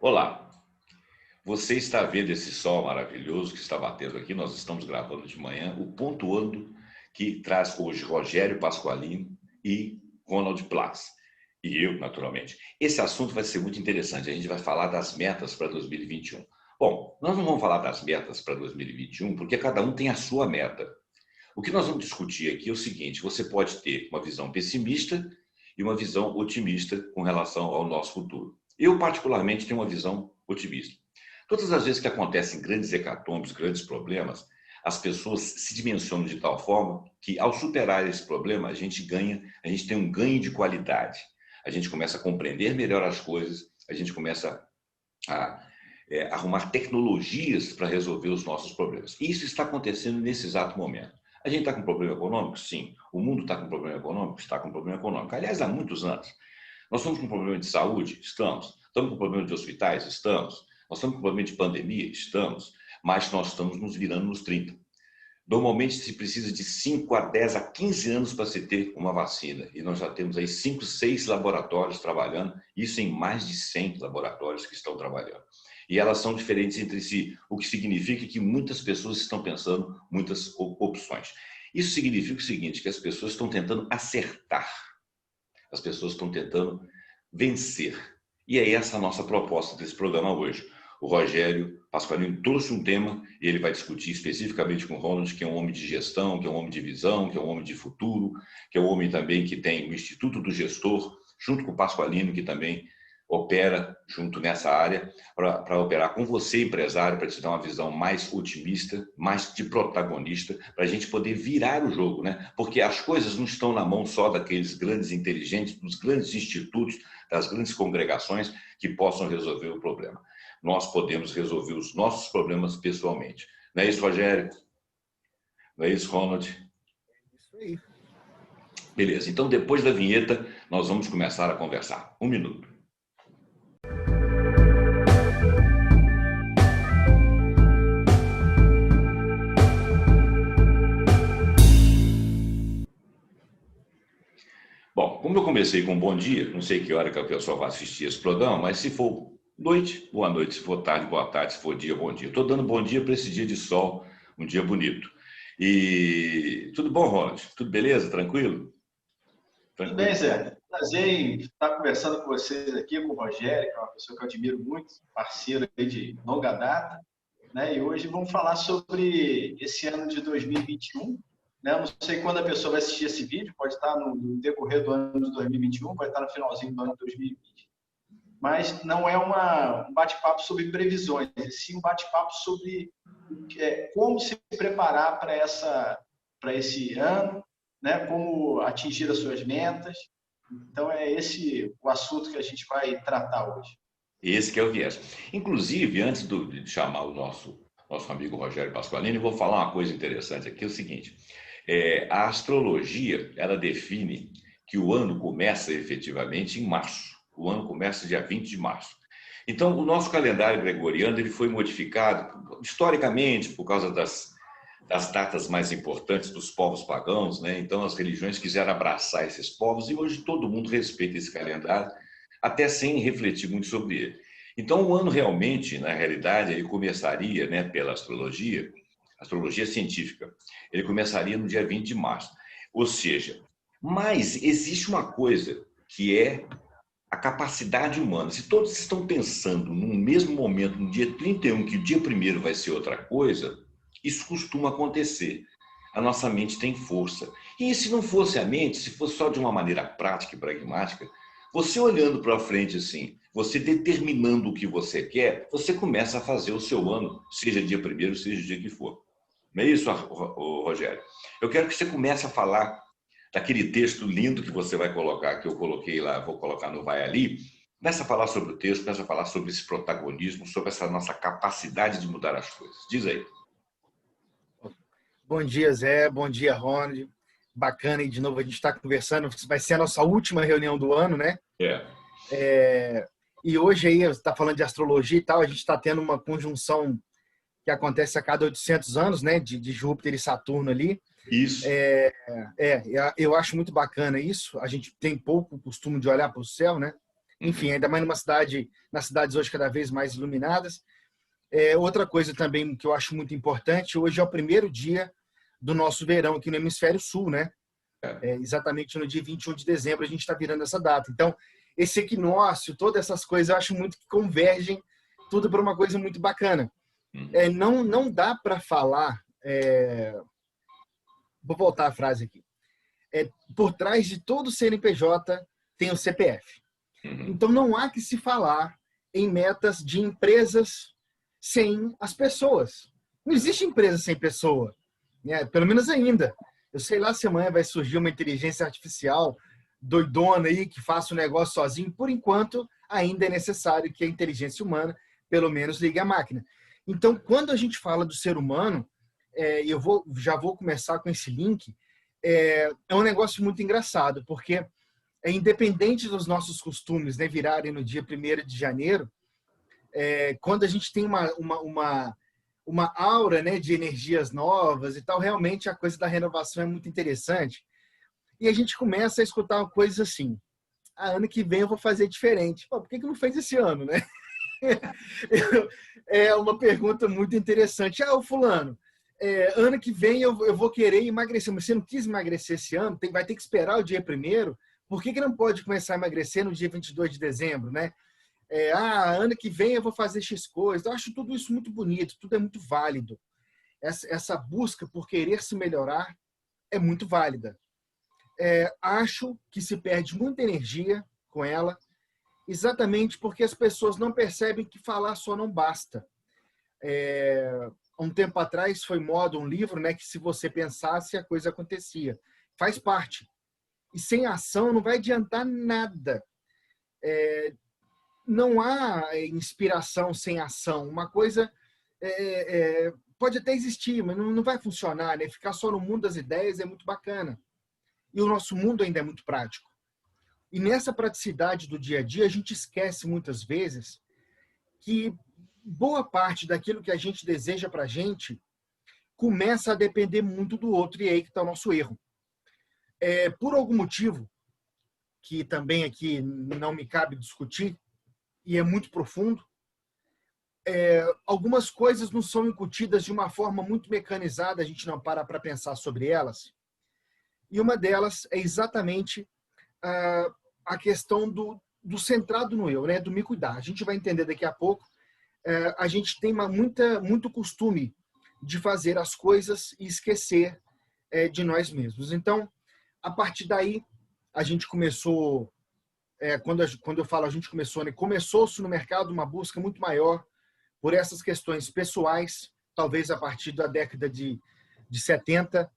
Olá, você está vendo esse sol maravilhoso que está batendo aqui? Nós estamos gravando de manhã, o Pontuando, que traz hoje Rogério Pasqualini e Ronald Platz. E eu, naturalmente. Esse assunto vai ser muito interessante. A gente vai falar das metas para 2021. Bom, nós não vamos falar das metas para 2021, porque cada um tem a sua meta. O que nós vamos discutir aqui é o seguinte: você pode ter uma visão pessimista e uma visão otimista com relação ao nosso futuro. Eu, particularmente, tenho uma visão otimista. Todas as vezes que acontecem grandes hecatombes, grandes problemas, as pessoas se dimensionam de tal forma que, ao superar esse problema, a gente tem um ganho de qualidade. A gente começa a compreender melhor as coisas, a gente começa a arrumar tecnologias para resolver os nossos problemas. E isso está acontecendo nesse exato momento. A gente está com problema econômico? Sim. O mundo está com problema econômico? Está com problema econômico. Aliás, há muitos anos. Nós estamos com problema de saúde? Estamos. Estamos com problema de hospitais? Estamos. Nós estamos com problema de pandemia? Estamos. Mas nós estamos nos virando nos 30. Normalmente se precisa de 5 a 10 a 15 anos para se ter uma vacina. E nós já temos aí 5, 6 laboratórios trabalhando, isso em mais de 100 laboratórios que estão trabalhando. E elas são diferentes entre si, o que significa que muitas pessoas estão pensando muitas opções. Isso significa o seguinte, que as pessoas estão tentando acertar. As pessoas estão tentando vencer. E é essa a nossa proposta desse programa hoje. O Rogério Pasqualini trouxe um tema e ele vai discutir especificamente com o Ronald, que é um homem de gestão, que é um homem de visão, que é um homem de futuro, que é um homem também que tem o Instituto do Gestor, junto com o Pasqualini, que também opera junto nessa área, para operar com você, empresário, para te dar uma visão mais otimista, mais de protagonista, para a gente poder virar o jogo, né? Porque as coisas não estão na mão só daqueles grandes inteligentes, dos grandes institutos, das grandes congregações que possam resolver o problema. Nós podemos resolver os nossos problemas pessoalmente. Não é isso, Rogério? Não é isso, Ronald? Isso aí. Beleza, então depois da vinheta nós vamos começar a conversar. 1 minuto. Bom, como eu comecei com um bom dia, não sei que hora que a pessoa vai assistir esse programa, mas se for noite, boa noite, se for tarde, boa tarde, se for dia, bom dia. Estou dando bom dia para esse dia de sol, um dia bonito. E tudo bom, Ronald? Tudo beleza? Tranquilo? Tudo bem, Zé. Prazer em estar conversando com vocês aqui, com o Rogério, que é uma pessoa que eu admiro muito, parceiro aí de longa data, né? E hoje vamos falar sobre esse ano de 2021, né? Eu não sei quando a pessoa vai assistir esse vídeo, pode estar no decorrer do ano de 2021, pode estar no finalzinho do ano de 2020. Mas não é um bate-papo sobre previsões, e sim um bate-papo sobre como se preparar para esse ano, né? Como atingir as suas metas. Então, é esse o assunto que a gente vai tratar hoje. Esse que é o viés. Inclusive, antes de chamar o nosso amigo Rogério Pasqualini, eu vou falar uma coisa interessante aqui, é o seguinte. A astrologia, ela define que o ano começa efetivamente em março. O ano começa dia 20 de março. Então, o nosso calendário gregoriano ele foi modificado historicamente por causa das datas mais importantes dos povos pagãos, né? Então, as religiões quiseram abraçar esses povos e hoje todo mundo respeita esse calendário, até sem refletir muito sobre ele. Então, o ano realmente, na realidade, ele começaria, né, pela astrologia científica, ele começaria no dia 20 de março. Ou seja, mas existe uma coisa que é a capacidade humana. Se todos estão pensando no mesmo momento, no dia 31, que o dia 1º vai ser outra coisa, isso costuma acontecer. A nossa mente tem força. E se não fosse a mente, se fosse só de uma maneira prática e pragmática, você olhando para frente assim, você determinando o que você quer, você começa a fazer o seu ano, seja dia 1º, seja o dia que for. Não é isso, Rogério? Eu quero que você comece a falar daquele texto lindo que você vai colocar, que eu coloquei lá, vou colocar no Vai Ali. Começa a falar sobre o texto, começa a falar sobre esse protagonismo, sobre essa nossa capacidade de mudar as coisas. Diz aí. Bom dia, Zé. Bom dia, Ronald. Bacana, e de novo a gente está conversando. Vai ser a nossa última reunião do ano, né? E hoje aí, você está falando de astrologia e tal, a gente está tendo uma conjunção que acontece a cada 800 anos, né? De Júpiter e Saturno ali. Isso. Eu acho muito bacana isso. A gente tem pouco costume de olhar para o céu, né? Enfim, ainda mais nas cidades hoje cada vez mais iluminadas. Outra coisa também que eu acho muito importante, hoje é o primeiro dia do nosso verão aqui no Hemisfério Sul, né? Exatamente no dia 21 de dezembro a gente está virando essa data. Então, esse equinócio, todas essas coisas, eu acho muito que convergem tudo para uma coisa muito bacana. Não dá para falar... Vou voltar a frase aqui. Por trás de todo CNPJ tem o CPF. Então, não há que se falar em metas de empresas sem as pessoas. Não existe empresa sem pessoa, né? Pelo menos ainda. Eu sei lá se amanhã vai surgir uma inteligência artificial doidona aí que faça o negócio sozinho. Por enquanto, ainda é necessário que a inteligência humana, pelo menos, ligue a máquina. Então, quando a gente fala do ser humano, já vou começar com esse link, é um negócio muito engraçado, porque independente dos nossos costumes, né, virarem no dia 1º de janeiro, quando a gente tem uma aura, né, de energias novas e tal, realmente a coisa da renovação é muito interessante. E a gente começa a escutar coisas assim: ano que vem eu vou fazer diferente. Pô, por que não fez esse ano, né? É uma pergunta muito interessante. O fulano, ano que vem eu vou querer emagrecer, mas você não quis emagrecer esse ano, vai ter que esperar o dia 1º. Por que não pode começar a emagrecer no dia 22 de dezembro, né? Ano que vem eu vou fazer X coisa. Eu acho tudo isso muito bonito, tudo é muito válido. Essa busca por querer se melhorar é muito válida. Acho que se perde muita energia com ela, exatamente porque as pessoas não percebem que falar só não basta. Um tempo atrás foi moda um livro, né, que se você pensasse, a coisa acontecia. Faz parte. E sem ação não vai adiantar nada. Não há inspiração sem ação. Uma coisa pode até existir, mas não vai funcionar, né? Ficar só no mundo das ideias é muito bacana. E o nosso mundo ainda é muito prático. E nessa praticidade do dia a dia, a gente esquece muitas vezes que boa parte daquilo que a gente deseja para a gente começa a depender muito do outro, e é aí que está o nosso erro. Por algum motivo, que também aqui não me cabe discutir, e é muito profundo, algumas coisas não são incutidas de uma forma muito mecanizada, a gente não para pensar sobre elas. E uma delas é exatamente a questão do centrado no eu, né? Do me cuidar. A gente vai entender daqui a pouco. A gente tem muito costume de fazer as coisas e esquecer de nós mesmos. Então, a partir daí, a gente começou, quando eu falo a gente começou, né? Começou-se no mercado uma busca muito maior por essas questões pessoais, talvez a partir da década de 70,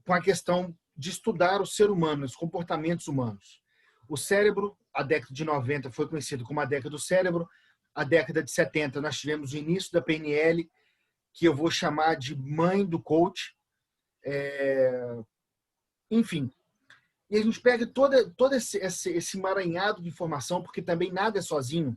com a questão de estudar o ser humano, os comportamentos humanos. O cérebro, a década de 90 foi conhecido como a década do cérebro. A década de 70 nós tivemos o início da PNL, que eu vou chamar de mãe do coach. Enfim. E a gente pega todo esse emaranhado de informação, porque também nada é sozinho.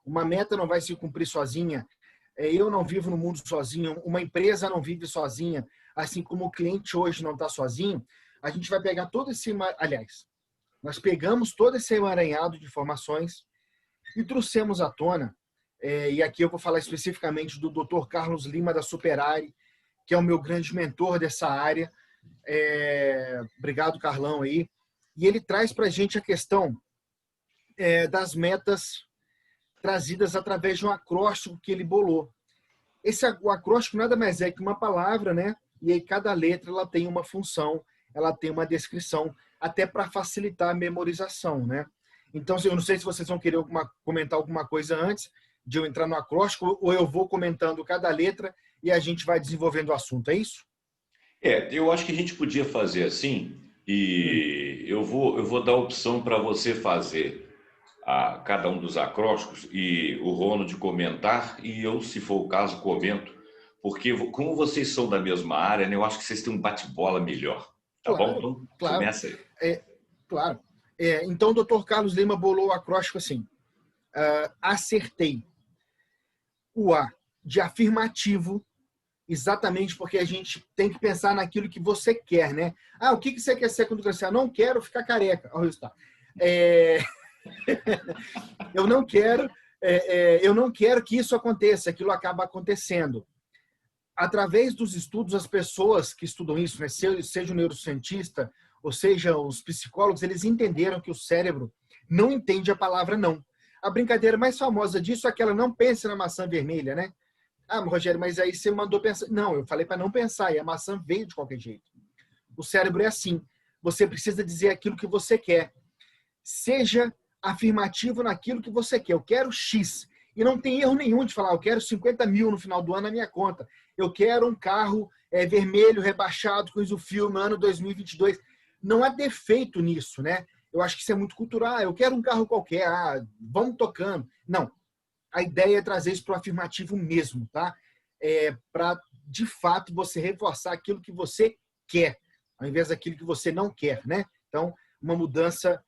Uma meta não vai se cumprir sozinha. Eu não vivo no mundo sozinho. Uma empresa não vive sozinha. Assim como o cliente hoje não está sozinho, a gente vai pegar todo esse... Aliás, nós pegamos todo esse emaranhado de informações e trouxemos à tona, e aqui eu vou falar especificamente do Dr. Carlos Lima, da Superare, que é o meu grande mentor dessa área. Obrigado, Carlão, aí. E ele traz para a gente a questão das metas trazidas através de um acróstico que ele bolou. O acróstico nada mais é que uma palavra, né? E aí cada letra ela tem uma função, ela tem uma descrição, até para facilitar a memorização, né? Então, eu não sei se vocês vão querer comentar alguma coisa antes de eu entrar no acróstico, ou eu vou comentando cada letra e a gente vai desenvolvendo o assunto, é isso? Eu acho que a gente podia fazer assim, e eu vou dar a opção para você fazer cada um dos acrósticos e o Ronald comentar, e eu, se for o caso, comento, porque como vocês são da mesma área, né, eu acho que vocês têm um bate-bola melhor. Tá claro, bom? Então, claro. Começa aí. Claro. Então, o Dr. Carlos Lima bolou o acróstico assim. Acertei. O A de afirmativo, exatamente porque a gente tem que pensar naquilo que você quer, né? O que você quer ser quando crescer? Não quero ficar careca. Olha o resultado. É... eu não quero que isso aconteça, aquilo acaba acontecendo. Através dos estudos, as pessoas que estudam isso, né, seja o neurocientista ou seja os psicólogos, eles entenderam que o cérebro não entende a palavra não. A brincadeira mais famosa disso é aquela não pense na maçã vermelha, né? Ah, Rogério, mas aí você mandou pensar. Não, eu falei para não pensar e a maçã veio de qualquer jeito. O cérebro é assim. Você precisa dizer aquilo que você quer. Seja afirmativo naquilo que você quer. Eu quero X. E não tem erro nenhum de falar, eu quero 50 mil no final do ano na minha conta. Eu quero um carro vermelho rebaixado com isofilme no ano 2022. Não há defeito nisso, né? Eu acho que isso é muito cultural. Eu quero um carro qualquer, vamos tocando. Não. A ideia é trazer isso para o afirmativo mesmo, tá? Para, de fato, você reforçar aquilo que você quer, ao invés daquilo que você não quer, né? Então, uma mudança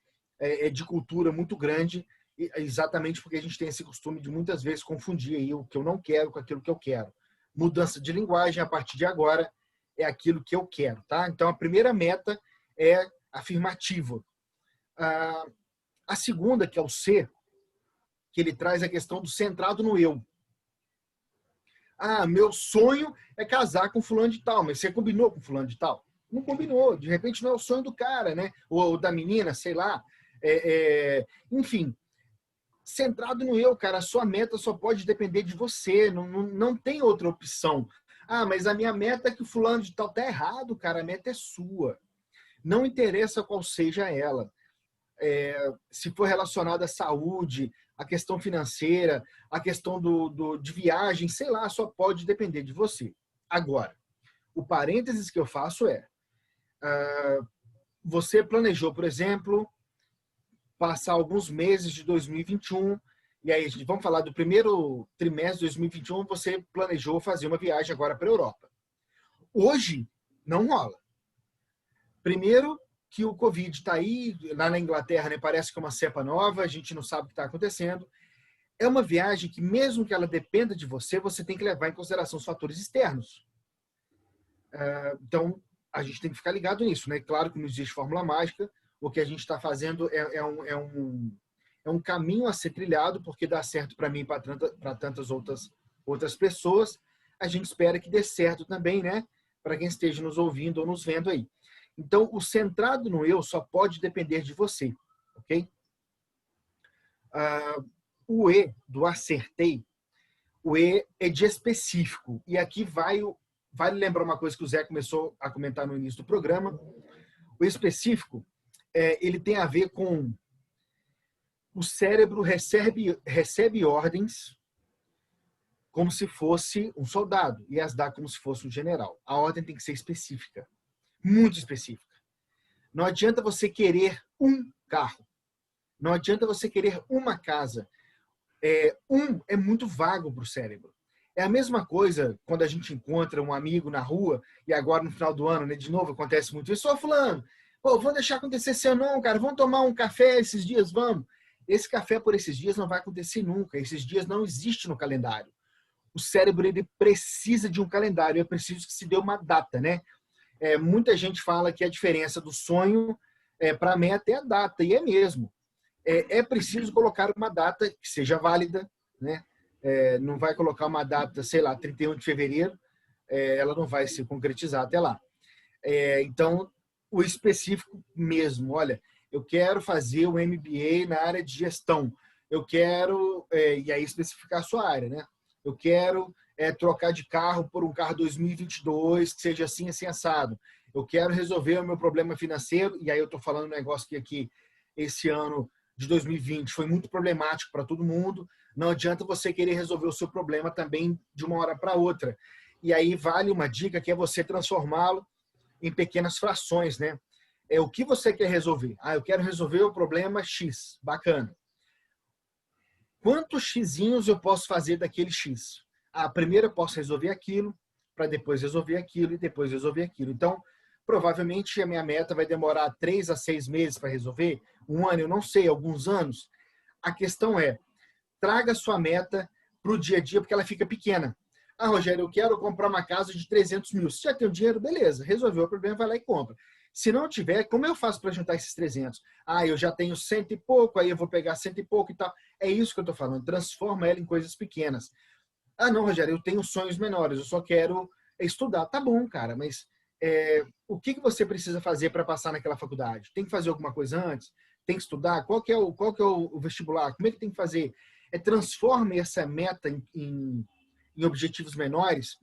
de cultura muito grande, exatamente porque a gente tem esse costume de muitas vezes confundir aí o que eu não quero com aquilo que eu quero. Mudança de linguagem, a partir de agora, é aquilo que eu quero, tá? Então, a primeira meta é afirmativa. A segunda, que é o C, que ele traz a questão do centrado no eu. Meu sonho é casar com fulano de tal, mas você combinou com fulano de tal? Não combinou, de repente não é o sonho do cara, né? Ou da menina, sei lá. Enfim, centrado no eu, cara, a sua meta só pode depender de você, não tem outra opção. Mas a minha meta é que o fulano de tal tá errado, cara, a meta é sua. Não interessa qual seja ela. Se for relacionado à saúde, à questão financeira, à questão de viagem, sei lá, só pode depender de você. Agora, o parênteses que eu faço você planejou, por exemplo, passar alguns meses de 2021, e aí vamos falar do primeiro trimestre de 2021, você planejou fazer uma viagem agora para a Europa. Hoje, não rola. Primeiro, que o Covid está aí, lá na Inglaterra, né, parece que é uma cepa nova, a gente não sabe o que está acontecendo. É uma viagem que, mesmo que ela dependa de você, você tem que levar em consideração os fatores externos. Então, a gente tem que ficar ligado nisso, né? Claro que não existe fórmula mágica, o que a gente está fazendo é um caminho a ser trilhado, porque dá certo para mim e para tantas outras pessoas. A gente espera que dê certo também, né? Para quem esteja nos ouvindo ou nos vendo aí. Então, o centrado no eu só pode depender de você, ok? O E do acertei, o E é de específico. E aqui vale lembrar uma coisa que o Zé começou a comentar no início do programa. O específico, ele tem a ver com o cérebro recebe ordens como se fosse um soldado e as dá como se fosse um general. A ordem tem que ser específica. Muito específica. Não adianta você querer um carro. Não adianta você querer uma casa. É muito vago para o cérebro. É a mesma coisa quando a gente encontra um amigo na rua e agora no final do ano, né, de novo, acontece muito isso. Fulano, vamos deixar acontecer esse ano não, cara. Vamos tomar um café esses dias, vamos. Esse café por esses dias não vai acontecer nunca. Esses dias não existem no calendário. O cérebro, ele precisa de um calendário. É preciso que se dê uma data, né? Muita gente fala que a diferença do sonho para a meta é a data, e é mesmo. É preciso colocar uma data que seja válida, né? Não vai colocar uma data, sei lá, 31 de fevereiro, ela não vai se concretizar até lá. Então, o específico mesmo, olha, eu quero fazer o MBA na área de gestão, eu quero, e aí especificar a sua área, né? Eu quero trocar de carro por um carro 2022 que seja assim, assim, assado. Eu quero resolver o meu problema financeiro, e aí eu estou falando um negócio que aqui, esse ano de 2020 foi muito problemático para todo mundo. Não adianta você querer resolver o seu problema também de uma hora para outra. E aí vale uma dica que é você transformá-lo em pequenas frações, né? O que você quer resolver? Eu quero resolver o problema X. Bacana. Quantos xizinhos eu posso fazer daquele X? Primeiro eu posso resolver aquilo, para depois resolver aquilo e depois resolver aquilo. Então, provavelmente a minha meta vai demorar 3 a 6 meses para resolver, um ano, eu não sei, alguns anos. A questão traga a sua meta para o dia a dia, porque ela fica pequena. Rogério, eu quero comprar uma casa de 300 mil. Se já tem o dinheiro, beleza, resolveu o problema, vai lá e compra. Se não tiver, como eu faço para juntar esses 300? Ah, eu já tenho 100 e pouco, aí eu vou pegar 100 e pouco e tal. É isso que eu estou falando. Transforma ela em coisas pequenas. Ah, não, Rogério, eu tenho sonhos menores, eu só quero estudar. Tá bom, cara, mas o que você precisa fazer para passar naquela faculdade? Tem que fazer alguma coisa antes? Tem que estudar? Qual que é o vestibular? Como é que tem que fazer? Transforme essa meta em objetivos menores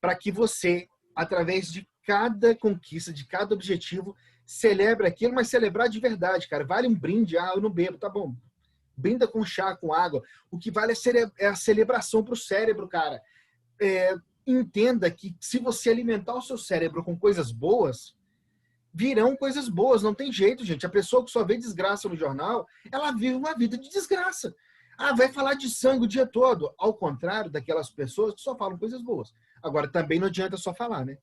para que você, através de cada conquista, de cada objetivo, celebre aquilo, mas celebrar de verdade, cara. Vale um brinde, eu não bebo, tá bom. Brinda com chá, com água. O que vale é a celebração para o cérebro, cara. Entenda que se você alimentar o seu cérebro com coisas boas, virão coisas boas. Não tem jeito, gente. A pessoa que só vê desgraça no jornal, ela vive uma vida de desgraça. Vai falar de sangue o dia todo. Ao contrário daquelas pessoas que só falam coisas boas. Agora, também não adianta só falar, né?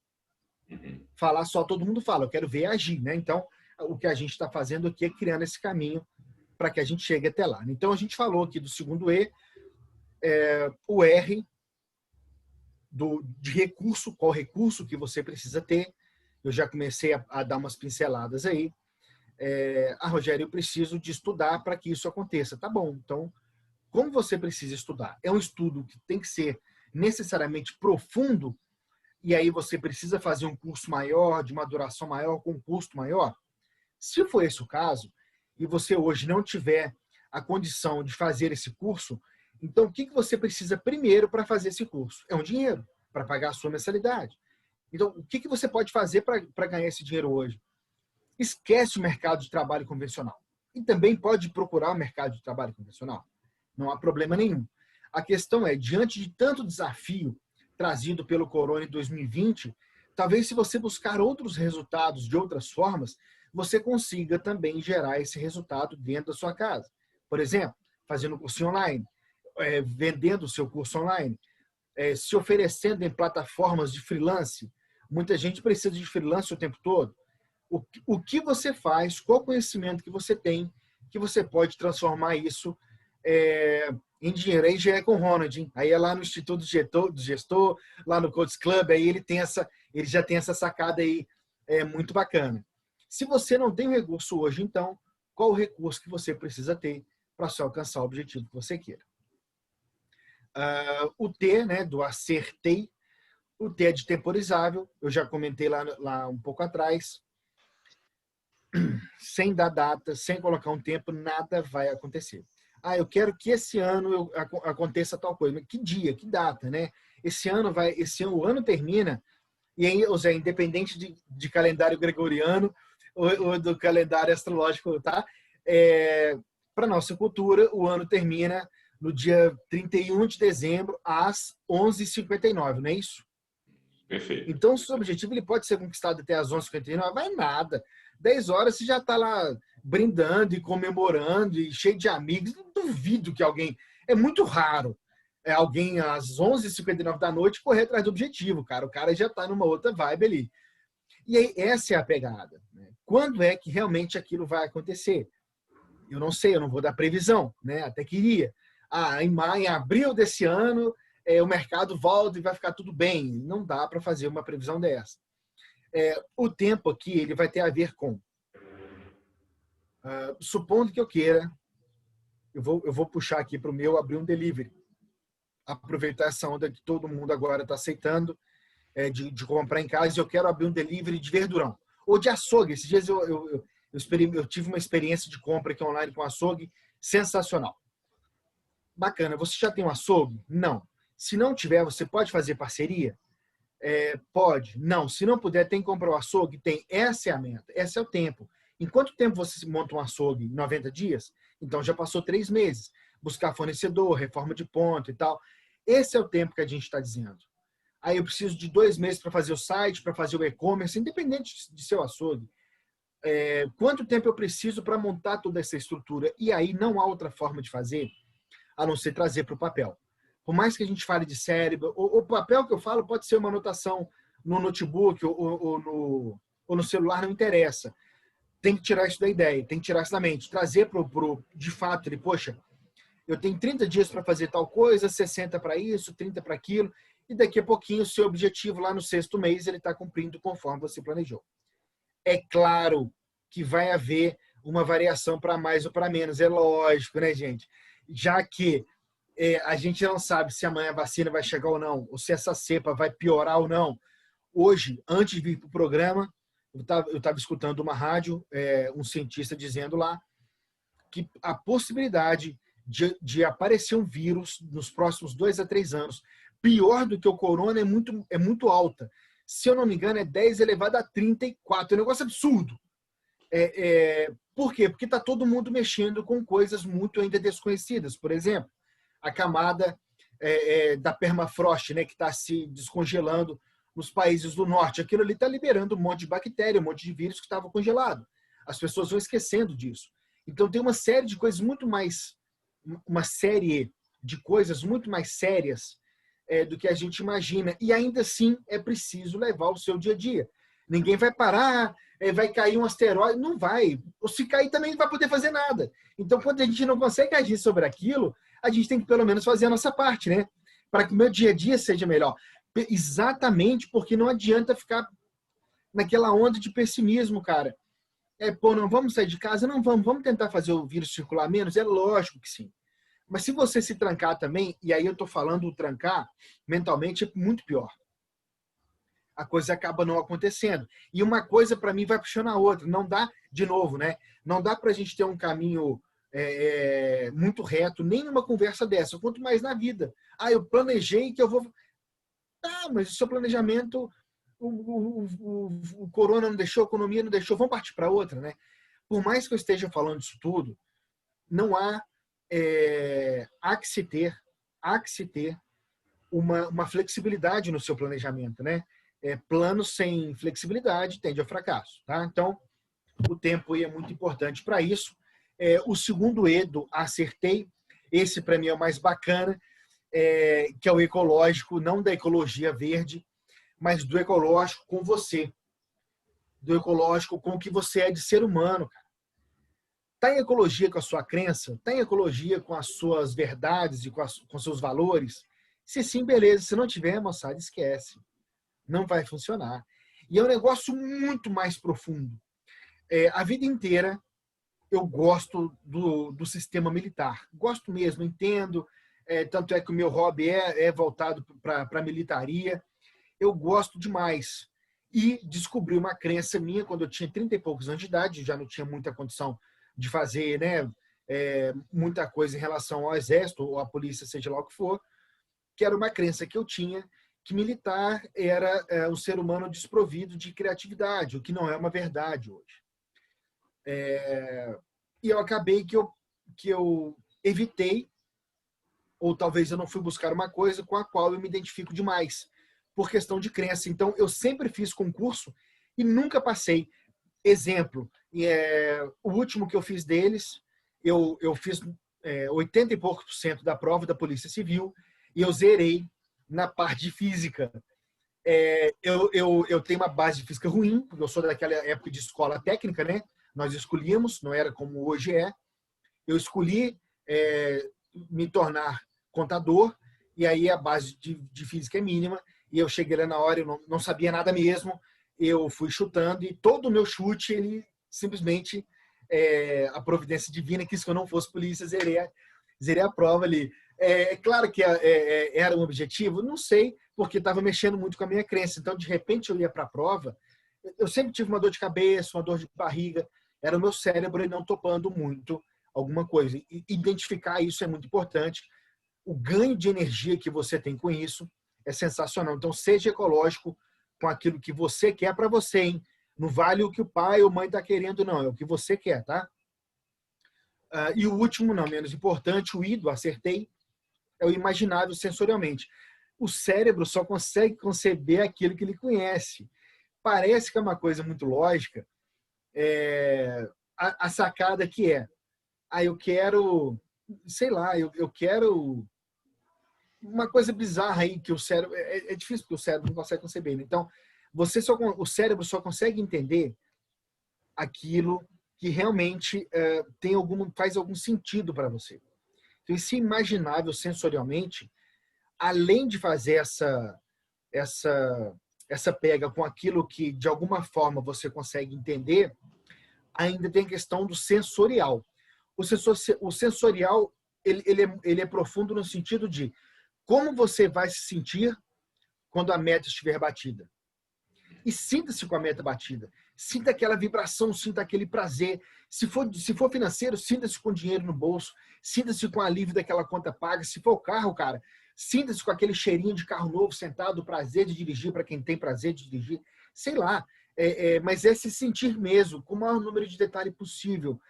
Falar só todo mundo fala. Eu quero ver agir, né? Então, o que a gente está fazendo aqui é criando esse caminho para que a gente chegue até lá. Então, a gente falou aqui do segundo E, o R, de recurso, qual recurso que você precisa ter. Eu já comecei a dar umas pinceladas aí. Rogério, eu preciso de estudar para que isso aconteça. Tá bom, então, como você precisa estudar? É um estudo que tem que ser necessariamente profundo, e aí você precisa fazer um curso maior, de uma duração maior, com um custo maior? Se for esse o caso, e você hoje não tiver a condição de fazer esse curso, então o que você precisa primeiro para fazer esse curso? É um dinheiro, para pagar a sua mensalidade. Então, o que você pode fazer para ganhar esse dinheiro hoje? Esquece o mercado de trabalho convencional. E também pode procurar o mercado de trabalho convencional. Não há problema nenhum. A questão é, diante de tanto desafio trazido pelo Corona em 2020, talvez se você buscar outros resultados de outras formas, você consiga também gerar esse resultado dentro da sua casa. Por exemplo, fazendo curso online, vendendo o seu curso online, se oferecendo em plataformas de freelance. Muita gente precisa de freelance o tempo todo. O que você faz, qual conhecimento que você tem, que você pode transformar isso em dinheiro. Aí já é com o Ronald, hein? Aí é lá no Instituto do Gestor, lá no Coach Club, aí ele já tem essa sacada aí muito bacana. Se você não tem o recurso hoje, então, qual o recurso que você precisa ter para só alcançar o objetivo que você queira? O T, né, do acertei, o T é de temporizável, eu já comentei lá um pouco atrás. Sem dar data, sem colocar um tempo, nada vai acontecer. Eu quero que esse ano aconteça tal coisa. Mas que dia, que data, né? O ano termina, e aí, Zé, independente de calendário gregoriano ou do calendário astrológico, tá? Para nossa cultura, o ano termina no dia 31 de dezembro, às 11h59, não é isso? Perfeito. Então, o seu objetivo ele pode ser conquistado até às 11h59, vai nada. 10 horas você já está lá brindando e comemorando e cheio de amigos. Não duvido que alguém... É muito raro alguém às 11h59 da noite correr atrás do objetivo, cara. O cara já está numa outra vibe ali. E aí, essa é a pegada, né? Quando é que realmente aquilo vai acontecer? Eu não sei, eu não vou dar previsão, né? Até queria. Em abril desse ano, o mercado volta e vai ficar tudo bem. Não dá para fazer uma previsão dessa. O tempo aqui ele vai ter a ver com, supondo que eu queira, eu vou puxar aqui para o meu abrir um delivery, aproveitar essa onda que todo mundo agora está aceitando de comprar em casa, e eu quero abrir um delivery de verdurão ou de açougue. Esses dias eu tive uma experiência de compra aqui online com açougue sensacional, bacana. Você já tem um açougue? Não. Se não tiver, você pode fazer parceria? Pode. Não. Se não puder, tem que comprar o açougue? Tem. Essa é a meta. Esse é o tempo. Em quanto tempo você monta um açougue? 90 dias? Então já passou 3 meses. Buscar fornecedor, reforma de ponto e tal. Esse é o tempo que a gente está dizendo. Aí eu preciso de 2 meses para fazer o site, para fazer o e-commerce, independente de seu açougue. Quanto tempo eu preciso para montar toda essa estrutura? E aí não há outra forma de fazer a não ser trazer para o papel. Por mais que a gente fale de cérebro, o papel que eu falo pode ser uma anotação no notebook ou no celular, não interessa. Tem que tirar isso da ideia, tem que tirar isso da mente. Trazer de fato, poxa, eu tenho 30 dias para fazer tal coisa, 60 para isso, 30 para aquilo, e daqui a pouquinho o seu objetivo lá no 6º mês ele está cumprindo conforme você planejou. É claro que vai haver uma variação para mais ou para menos, é lógico, né, gente? Já que a gente não sabe se amanhã a vacina vai chegar ou não, ou se essa cepa vai piorar ou não. Hoje, antes de vir para o programa, eu estava escutando uma rádio, um cientista dizendo lá que a possibilidade de aparecer um vírus nos próximos 2 a 3 anos, pior do que o corona, é muito alta. Se eu não me engano, é 10 elevado a 34. É um negócio absurdo. Por quê? Porque está todo mundo mexendo com coisas muito ainda desconhecidas. Por exemplo, a camada da permafrost, né, que está se descongelando nos países do norte. Aquilo ali está liberando um monte de bactéria, um monte de vírus que estava congelado. As pessoas vão esquecendo disso. Então tem uma série de coisas uma série de coisas muito mais sérias do que a gente imagina. E ainda assim é preciso levar o seu dia a dia. Ninguém vai parar, vai cair um asteroide. Não vai. Ou se cair também não vai poder fazer nada. Então, quando a gente não consegue agir sobre aquilo, a gente tem que pelo menos fazer a nossa parte, né? Para que o meu dia a dia seja melhor. Exatamente porque não adianta ficar naquela onda de pessimismo, cara. Não vamos sair de casa? Não vamos tentar fazer o vírus circular menos? É lógico que sim. Mas se você se trancar também, e aí eu estou falando o trancar mentalmente, é muito pior. A coisa acaba não acontecendo. E uma coisa, para mim, vai puxando a outra. Não dá, de novo, né? Não dá para a gente ter um caminho muito reto, nem numa conversa dessa, quanto mais na vida. Eu planejei que eu vou... mas o seu planejamento, o corona não deixou, a economia não deixou, vamos partir para outra, né? Por mais que eu esteja falando disso tudo, não há que se ter uma flexibilidade no seu planejamento, né? Plano sem flexibilidade tende ao fracasso, tá? Então, o tempo aí é muito importante para isso. O segundo E do acertei, esse para mim é o mais bacana, que é o ecológico, não da ecologia verde, mas do ecológico com você, do ecológico com o que você é de ser humano, cara. Está em ecologia com a sua crença? Está em ecologia com as suas verdades e com seus valores? Se sim, beleza. Se não tiver, moçada, esquece. Não vai funcionar. E é um negócio muito mais profundo. A vida inteira eu gosto do sistema militar. Gosto mesmo, entendo. Tanto é que o meu hobby é voltado para a militaria. Eu gosto demais. E descobri uma crença minha quando eu tinha 30 e poucos anos de idade, já não tinha muita condição de fazer, né, muita coisa em relação ao exército ou à polícia, seja lá o que for, que era uma crença que eu tinha, que militar era um ser humano desprovido de criatividade, o que não é uma verdade hoje. E eu acabei que eu evitei, ou talvez eu não fui buscar uma coisa com a qual eu me identifico demais, por questão de crença. Então, eu sempre fiz concurso e nunca passei. Exemplo, o último que eu fiz deles, eu fiz 80 e poucos por cento da prova da Polícia Civil e eu zerei na parte de física. Eu tenho uma base de física ruim, porque eu sou daquela época de escola técnica, né? Nós escolhíamos, não era como hoje é. Eu escolhi me tornar contador, e aí a base de física é mínima, e eu cheguei lá na hora, eu não sabia nada mesmo, eu fui chutando, e todo o meu chute, ele simplesmente, a providência divina quis que eu não fosse polícia, zerei a prova ali. Claro que era um objetivo, não sei, porque estava mexendo muito com a minha crença. Então, de repente, eu ia para a prova, eu sempre tive uma dor de cabeça, uma dor de barriga, era o meu cérebro não topando muito alguma coisa. E identificar isso é muito importante. O ganho de energia que você tem com isso é sensacional. Então, seja ecológico com aquilo que você quer para você, hein? Não vale o que o pai ou mãe está querendo, não. É o que você quer, tá? E o último, não menos importante, o I, acertei, é o imaginável sensorialmente. O cérebro só consegue conceber aquilo que ele conhece. Parece que é uma coisa muito lógica. A sacada que eu quero, sei lá, eu quero uma coisa bizarra aí que o cérebro... É difícil porque o cérebro não consegue conceber. Né? Então, o cérebro só consegue entender aquilo que realmente faz algum sentido para você. Então, esse imaginável sensorialmente, além de fazer essa pega com aquilo que, de alguma forma, você consegue entender, ainda tem a questão do sensorial. O sensorial, ele é profundo no sentido de como você vai se sentir quando a meta estiver batida. E sinta-se com a meta batida. Sinta aquela vibração, sinta aquele prazer. Se for financeiro, sinta-se com dinheiro no bolso. Sinta-se com alívio daquela conta paga. Se for o carro, cara, sinta-se com aquele cheirinho de carro novo sentado, o prazer de dirigir para quem tem prazer de dirigir. Sei lá. Mas é se sentir mesmo, com o maior número de detalhe possível.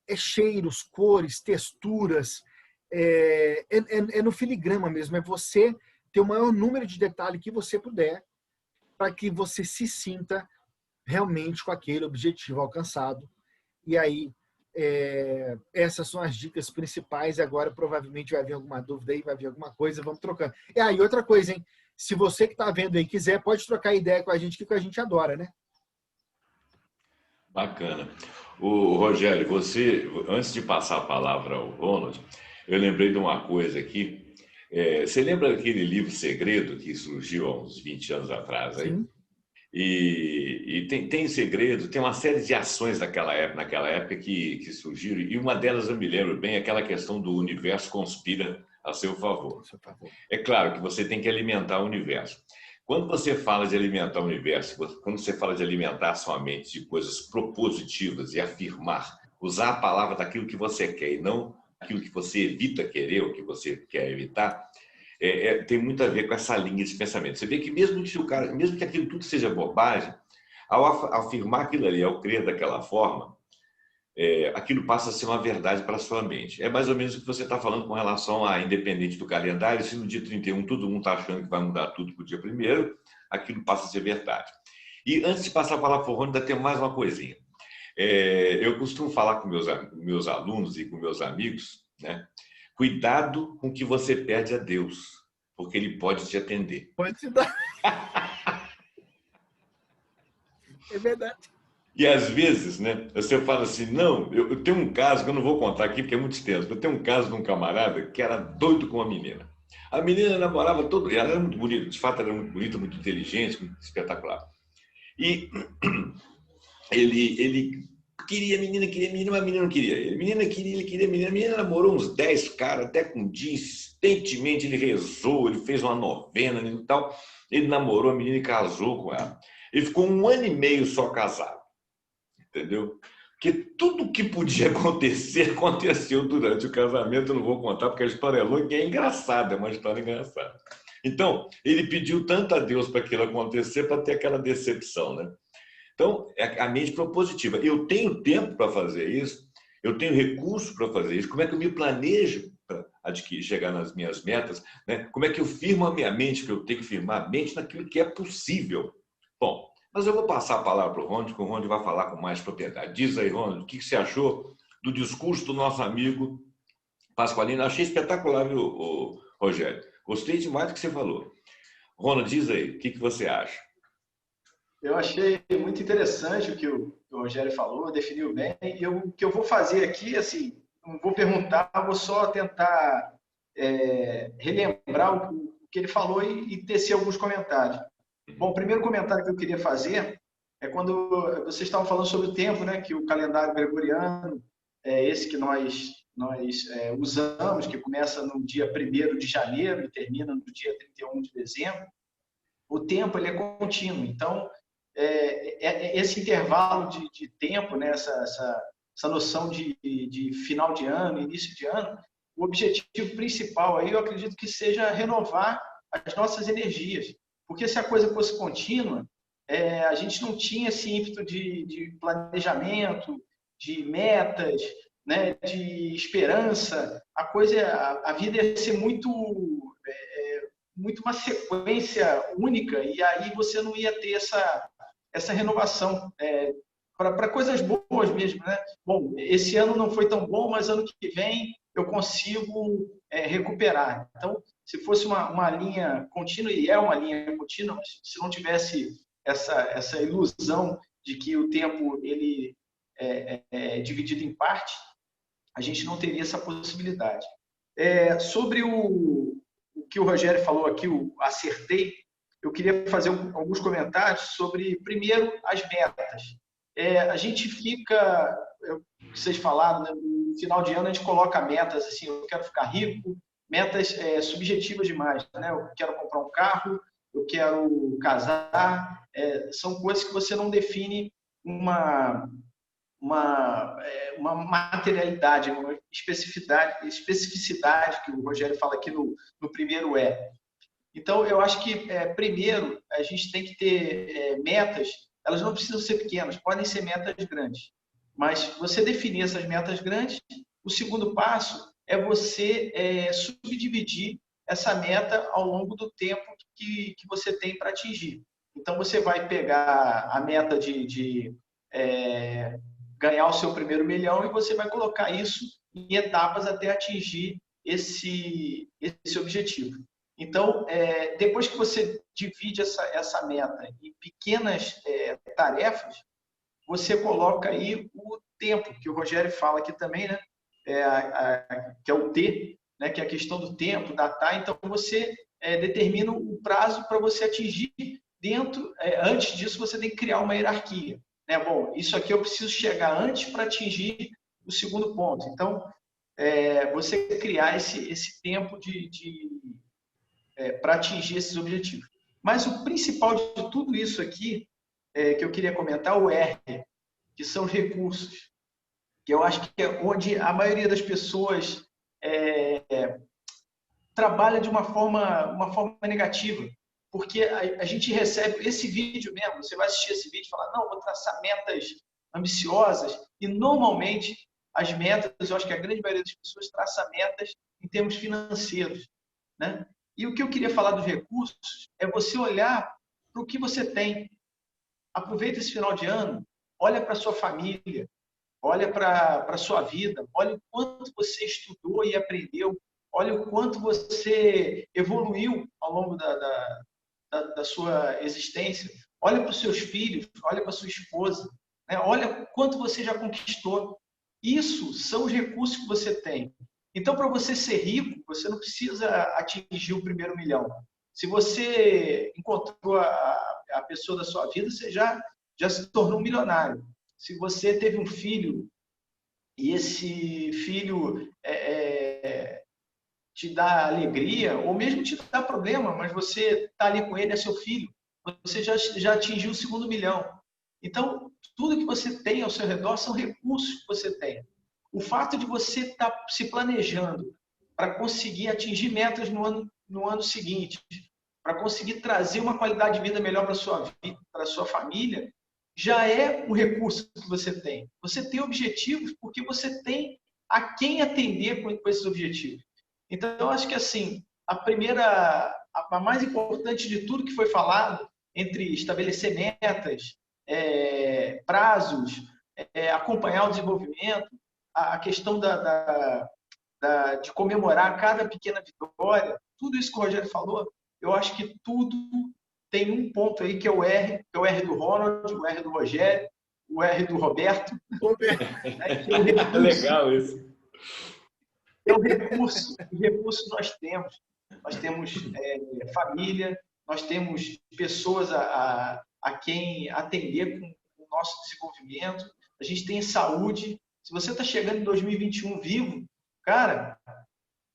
É cheiros, cores, texturas. É no filigrama mesmo. É você ter o maior número de detalhe que você puder para que você se sinta realmente com aquele objetivo alcançado. E aí, essas são as dicas principais. Agora, provavelmente, vai vir alguma dúvida aí, vai vir alguma coisa, vamos trocando. E outra coisa, hein? Se você que está vendo aí quiser, pode trocar ideia com a gente, que a gente adora, né? Bacana. O Rogério, você, antes de passar a palavra ao Ronald, eu lembrei de uma coisa aqui. Você lembra daquele livro Segredo que surgiu há uns 20 anos atrás aí? Sim. E tem segredo, tem uma série de ações naquela época que surgiram, e uma delas eu me lembro bem, aquela questão do universo conspira a seu favor. É claro que você tem que alimentar o universo. Quando você fala de alimentar o universo, quando você fala de alimentar sua mente de coisas propositivas e afirmar, usar a palavra daquilo que você quer e não aquilo que você evita querer ou que você quer evitar, tem muito a ver com essa linha de pensamento. Você vê que mesmo que aquilo tudo seja bobagem, ao afirmar aquilo ali, ao crer daquela forma, aquilo passa a ser uma verdade para a sua mente. É mais ou menos o que você está falando com relação a, independente do calendário, se no dia 31 todo mundo está achando que vai mudar tudo para o dia 1º, aquilo passa a ser verdade. E antes de passar a palavra para o Rony, ainda tem mais uma coisinha. Eu costumo falar com meus alunos e com meus amigos, né? Cuidado com o que você pede a Deus, porque Ele pode te atender. Pode te dar. É verdade. E às vezes, né, você fala assim, não, eu tenho um caso que eu não vou contar aqui porque é muito extenso, eu tenho um caso de um camarada que era doido com uma menina. A menina namorava todo, ela era muito bonita, de fato era muito bonita, muito inteligente, muito espetacular. E ele queria a menina, mas a menina não queria ele. A menina queria, ele queria a menina. A menina namorou uns 10 caras, até com dia, insistentemente ele rezou, ele fez uma novena e tal. Ele namorou a menina e casou com ela. Ele ficou 1 ano e meio só casado. Entendeu? Porque tudo que podia acontecer, aconteceu durante o casamento. Eu não vou contar porque a história é longa e é engraçada, é uma história engraçada. Então, ele pediu tanto a Deus para aquilo acontecer, para ter aquela decepção, né? Então, a mente propositiva. Eu tenho tempo para fazer isso, eu tenho recurso para fazer isso. Como é que eu me planejo para chegar nas minhas metas? Né? Como é que eu firmo a minha mente, que eu tenho que firmar a mente naquilo que é possível? Bom, mas eu vou passar a palavra para o Ronald, que o Ronald vai falar com mais propriedade. Diz aí, Ronald, o que você achou do discurso do nosso amigo Pasqualino? Achei espetacular, viu, Rogério? Gostei demais do que você falou. Ronald, diz aí, o que você acha? Eu achei muito interessante o que o Rogério falou, definiu bem. E o que eu vou fazer aqui, assim, não vou perguntar, vou só tentar relembrar o que ele falou e tecer alguns comentários. Bom, o primeiro comentário que eu queria fazer é quando vocês estavam falando sobre o tempo, né? Que o calendário gregoriano é esse que nós usamos, que começa no dia 1º de janeiro e termina no dia 31 de dezembro. O tempo ele é contínuo, então esse intervalo de tempo, né? essa noção de final de ano, início de ano, o objetivo principal aí eu acredito que seja renovar as nossas energias. Porque se a coisa fosse contínua, a gente não tinha esse ímpeto de planejamento, de metas, né, de esperança. A vida ia ser muito uma sequência única e aí você não ia ter essa renovação para coisas boas mesmo, né? Bom, esse ano não foi tão bom, mas ano que vem eu consigo recuperar. Então, se fosse uma linha contínua, e é uma linha contínua, mas se não tivesse essa ilusão de que o tempo ele é dividido em parte, a gente não teria essa possibilidade. Sobre o que o Rogério falou aqui, o acertei, eu queria fazer alguns comentários sobre, primeiro, as metas. A gente fica, vocês falaram, né, no final de ano a gente coloca metas, assim, eu quero ficar rico, metas subjetivas demais, né? Eu quero comprar um carro, eu quero casar, são coisas que você não define uma materialidade, uma especificidade que o Rogério fala aqui no primeiro E. Então, eu acho que, primeiro, a gente tem que ter metas, elas não precisam ser pequenas, podem ser metas grandes. Mas você definir essas metas grandes, o segundo passo é você subdividir essa meta ao longo do tempo que você tem para atingir. Então, você vai pegar a meta de ganhar o seu primeiro milhão e você vai colocar isso em etapas até atingir esse objetivo. Então, depois que você divide essa meta em pequenas tarefas, você coloca aí o tempo, que o Rogério fala aqui também, né? Que é o T, né? Que é a questão do tempo, datar. Então, você determina o prazo para você atingir dentro. Antes disso, você tem que criar uma hierarquia. Né? Bom, isso aqui eu preciso chegar antes para atingir o segundo ponto. Então, você criar esse tempo para atingir esses objetivos. Mas o principal de tudo isso aqui, que eu queria comentar, o R, que são os recursos, que eu acho que é onde a maioria das pessoas trabalha de uma forma negativa, porque a gente recebe esse vídeo mesmo, você vai assistir esse vídeo e falar, não, vou traçar metas ambiciosas, e normalmente as metas, eu acho que a grande maioria das pessoas traça metas em termos financeiros, né? E o que eu queria falar dos recursos é você olhar para o que você tem. Aproveita esse final de ano, olha para a sua família, olha para a sua vida, olha o quanto você estudou e aprendeu, olha o quanto você evoluiu ao longo da sua existência. Olha para os seus filhos, olha para a sua esposa, né? Olha quanto você já conquistou. Isso são os recursos que você tem. Então, para você ser rico, você não precisa atingir o primeiro milhão. Se você encontrou a pessoa da sua vida, você já se tornou um milionário. Se você teve um filho e esse filho te dá alegria, ou mesmo te dá problema, mas você está ali com ele, é seu filho, você já atingiu o segundo milhão. Então, tudo que você tem ao seu redor são recursos que você tem. O fato de você estar se planejando para conseguir atingir metas no ano seguinte, para conseguir trazer uma qualidade de vida melhor para sua vida, para sua família, já é um recurso que você tem. Você tem objetivos porque você tem a quem atender com esses objetivos. Então, eu acho que assim, a mais importante de tudo que foi falado, entre estabelecer metas, prazos, acompanhar o desenvolvimento, a questão de comemorar cada pequena vitória, tudo isso que o Rogério falou, eu acho que tudo tem um ponto aí que é o R, que é o R do Ronald, o R do Rogério, o R do Roberto. É legal isso. É o recurso. O recurso nós temos. Nós temos família, nós temos pessoas a quem atender com o nosso desenvolvimento, a gente tem saúde. Se você está chegando em 2021 vivo, cara,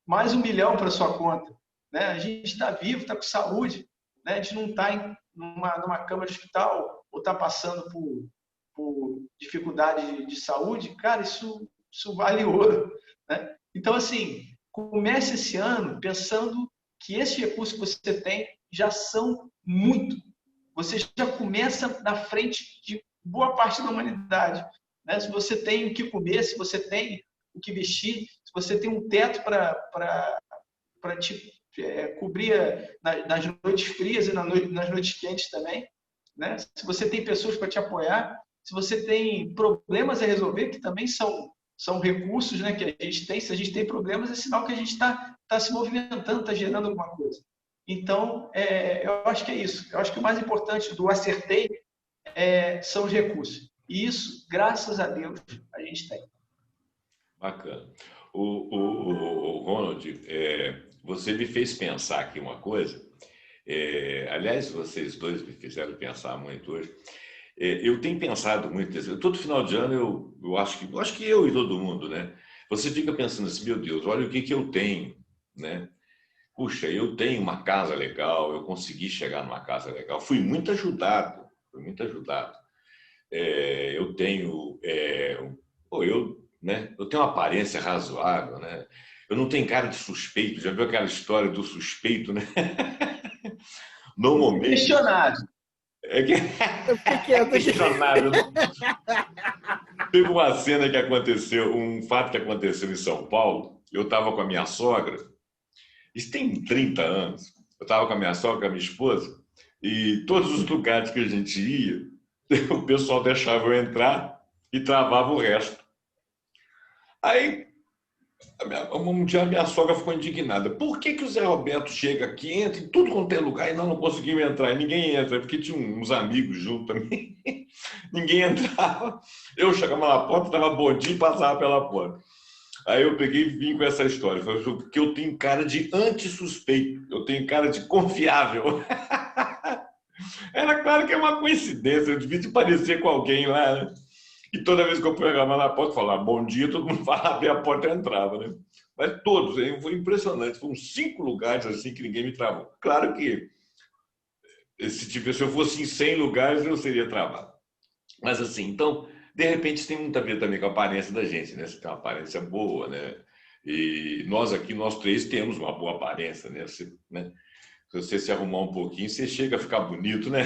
mais 1 milhão para sua conta. Né? A gente está vivo, está com saúde, né? A gente não está numa cama de hospital ou está passando por dificuldade de saúde. Cara, isso vale ouro. Né? Então, assim, comece esse ano pensando que esses recursos que você tem já são muito. Você já começa na frente de boa parte da humanidade. Né? Se você tem o que comer, se você tem o que vestir, se você tem um teto para te cobrir nas noites frias e nas noites quentes também, né? Se você tem pessoas para te apoiar, se você tem problemas a resolver, que também são recursos, né, que a gente tem. Se a gente tem problemas, é sinal que a gente está se movimentando, está gerando alguma coisa. Então, eu acho que é isso. Eu acho que o mais importante do acertei são os recursos. E isso, graças a Deus, a gente tem. Bacana. O Ronald, você me fez pensar aqui uma coisa. Aliás, vocês dois me fizeram pensar muito hoje. Eu tenho pensado muito, todo final de ano eu acho que eu e todo mundo, né? Você fica pensando assim, meu Deus, olha o que eu tenho, né? Puxa, eu tenho uma casa legal, eu consegui chegar numa casa legal, fui muito ajudado, fui muito ajudado. Eu tenho, né? Eu tenho uma aparência razoável, né? Eu não tenho cara de suspeito, já viu aquela história do suspeito, né? Normalmente. Questionável. Eu fiquei quieto aqui. Questionável. Teve uma cena que aconteceu, um fato que aconteceu em São Paulo. Eu estava com a minha sogra, isso tem 30 anos. Eu estava com a minha sogra, com a minha esposa, e todos os lugares que a gente ia, o pessoal deixava eu entrar e travava o resto. Aí, um dia a minha sogra ficou indignada. Por que o Zé Roberto chega aqui, entra em tudo quanto é lugar e nós não conseguimos entrar? E ninguém entra, porque tinha uns amigos junto também. Ninguém entrava. Eu chegava na porta, dava bom dia e passava pela porta. Aí eu peguei e vim com essa história. Falei, porque eu tenho cara de antissuspeito, eu tenho cara de confiável. Era claro que é uma coincidência, eu devia te parecer com alguém lá, né? E toda vez que eu pegava na porta, falava bom dia, todo mundo falava, abria a porta e entrava, né? Mas todos, hein? Foi impressionante. Foram 5 lugares assim que ninguém me travou. Claro que se eu fosse em 100 lugares, eu seria travado. Mas assim, então, de repente, isso tem muito a ver também com a aparência da gente, né? Você tem uma aparência boa, né? E nós aqui, nós três, temos uma boa aparência, né? Se você se arrumar um pouquinho, você chega a ficar bonito, né?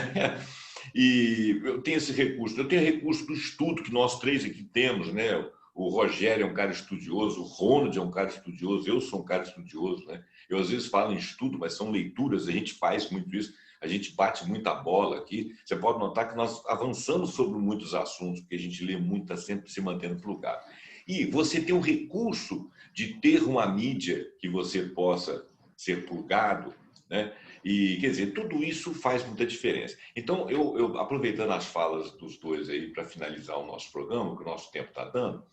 E eu tenho esse recurso. Eu tenho recurso do estudo que nós três aqui temos, né? O Rogério é um cara estudioso, o Ronald é um cara estudioso, eu sou um cara estudioso, né? Eu às vezes falo em estudo, mas são leituras, a gente faz muito isso, a gente bate muita bola aqui. Você pode notar que nós avançamos sobre muitos assuntos, porque a gente lê muito, está sempre se mantendo plugado. E você tem o recurso de ter uma mídia que você possa ser plugado, né? E, quer dizer, tudo isso faz muita diferença. Então, eu aproveitando as falas dos dois aí para finalizar o nosso programa, que o nosso tempo está dando,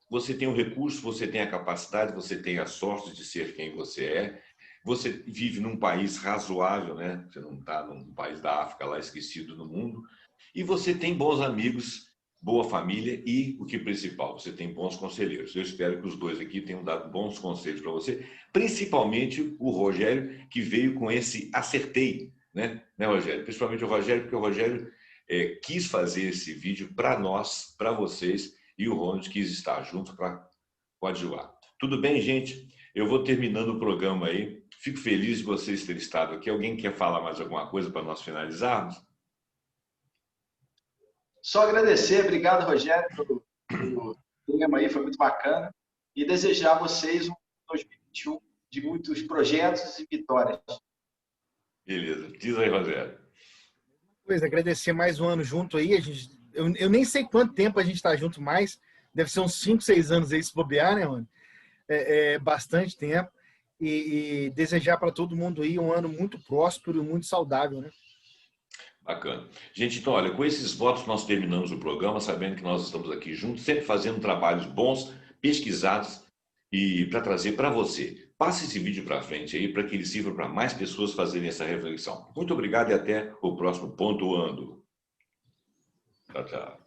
você tem o recurso, você tem a capacidade, você tem a sorte de ser quem você é, você vive num país razoável, né? Você não está num país da África lá esquecido no mundo, e você tem bons amigos, boa família e, o que é principal, você tem bons conselheiros. Eu espero que os dois aqui tenham dado bons conselhos para você, principalmente o Rogério, que veio com esse acertei, né, Rogério? Principalmente o Rogério, porque o Rogério quis fazer esse vídeo para nós, para vocês, e o Ronald quis estar junto para coadjuvar. Tudo bem, gente? Eu vou terminando o programa aí. Fico feliz de vocês terem estado aqui. Alguém quer falar mais alguma coisa para nós finalizarmos? Só agradecer, obrigado, Rogério, pelo tema aí, foi muito bacana. E desejar a vocês um 2021 de muitos projetos e vitórias. Beleza. Diz aí, Rogério. Pois, agradecer mais um ano junto aí. Eu nem sei quanto tempo a gente está junto mais. Deve ser uns 5, 6 anos aí, se bobear, né, mano? Bastante tempo. E desejar para todo mundo aí um ano muito próspero e muito saudável, né? Bacana. Gente, então, olha, com esses votos nós terminamos o programa, sabendo que nós estamos aqui juntos, sempre fazendo trabalhos bons, pesquisados e para trazer para você. Passe esse vídeo para frente aí, para que ele sirva para mais pessoas fazerem essa reflexão. Muito obrigado e até o próximo Pontuando. Tchau, tchau.